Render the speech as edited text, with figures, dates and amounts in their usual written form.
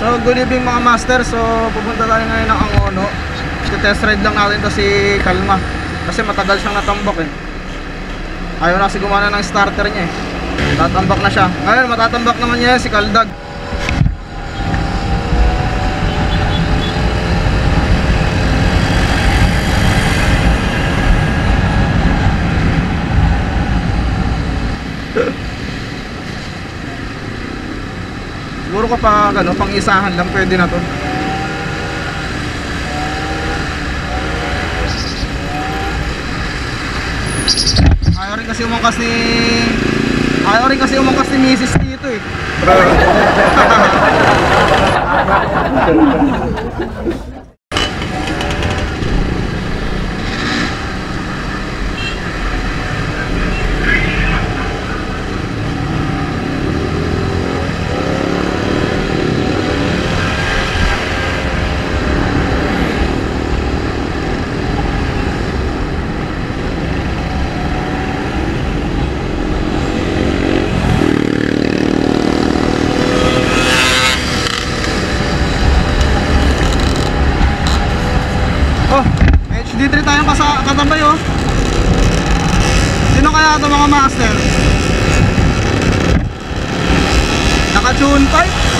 So good evening mga master. So pupunta tayo ngayon ng Angono. Test ride lang natin to si Kalma kasi matagal siyang natambak eh. Ayaw na kasi gumana ng starter niya eh. Tatambak na siya. Ngayon matatambak naman niya si Kaldag. Siguro kapag ano, pang isahan lang pwede na to. Ayaw rin kasi umangkas ni Mrs. dito eh. HD3 tayong katabay oh. Sino kaya ito mga master? Naka-tune pipe?